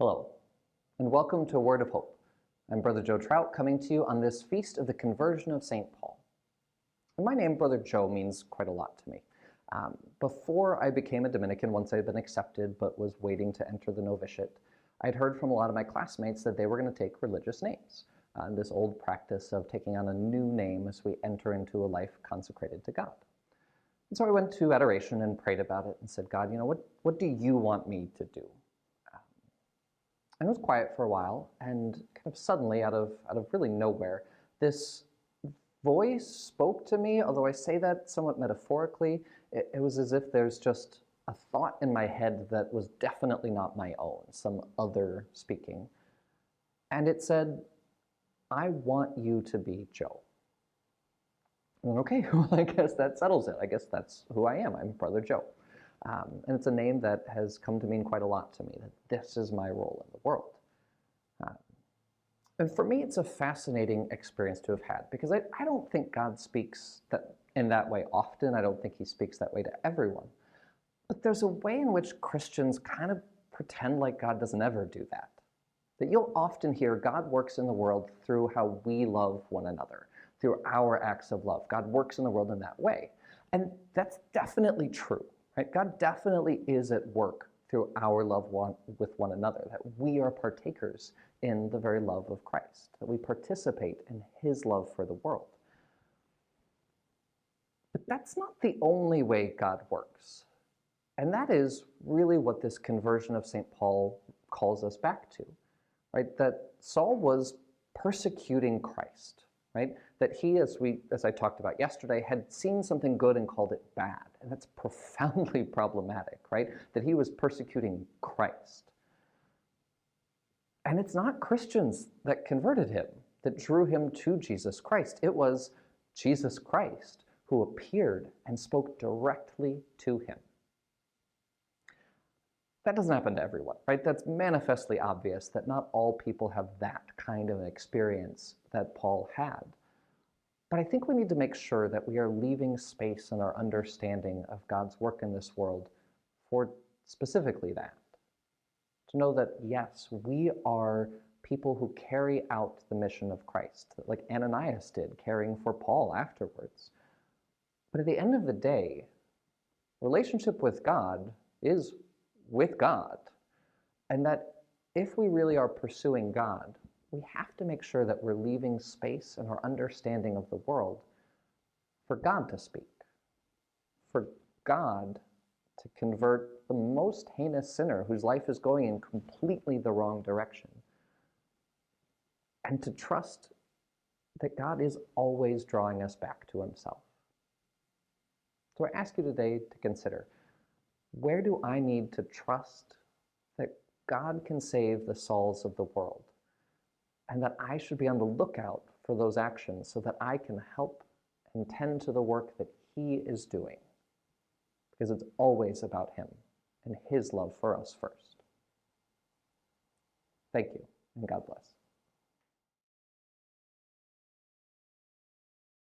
Hello, and welcome to Word of Hope. I'm Brother Joe Trout, coming to you on this feast of the conversion of St. Paul. And my name, Brother Joe, means quite a lot to me. Before I became a Dominican, once I'd been accepted but was waiting to enter the novitiate, I'd heard from a lot of my classmates that they were going to take religious names, this old practice of taking on a new name as we enter into a life consecrated to God. And so I went to adoration and prayed about it and said, God, what do you want me to do? And it was quiet for a while, and kind of suddenly, out of really nowhere, this voice spoke to me, although I say that somewhat metaphorically. It was as if there's just a thought in my head that was definitely not my own, some other speaking. And it said, I want you to be Joe. And okay, well, I guess that settles it. I guess that's who I am. I'm Brother Joe. And it's a name that has come to mean quite a lot to me, that this is my role in the world. And for me, it's a fascinating experience to have had, because I don't think God speaks in that way often. I don't think he speaks that way to everyone. But there's a way in which Christians kind of pretend like God doesn't ever do that. That you'll often hear God works in the world through how we love one another, through our acts of love. God works in the world in that way. And that's definitely true. Right? God definitely is at work through our love with one another, that we are partakers in the very love of Christ, that we participate in his love for the world. But that's not the only way God works. And that is really what this conversion of St. Paul calls us back to, right? That Saul was persecuting Christ. Right? That he, as I talked about yesterday, had seen something good and called it bad. And that's profoundly problematic, right? That he was persecuting Christ. And it's not Christians that converted him, that drew him to Jesus Christ. It was Jesus Christ who appeared and spoke directly to him. That doesn't happen to everyone, right? That's manifestly obvious that not all people have that kind of experience that Paul had. But I think we need to make sure that we are leaving space in our understanding of God's work in this world for specifically that. To know that, yes, we are people who carry out the mission of Christ, like Ananias did, caring for Paul afterwards. But at the end of the day, relationship with God is with God. And that if we really are pursuing God, we have to make sure that we're leaving space in our understanding of the world for God to speak, for God to convert the most heinous sinner whose life is going in completely the wrong direction, and to trust that God is always drawing us back to himself. So I ask you today to consider, where do I need to trust that God can save the souls of the world? And that I should be on the lookout for those actions so that I can help and tend to the work that he is doing. Because it's always about him and his love for us first. Thank you, and God bless.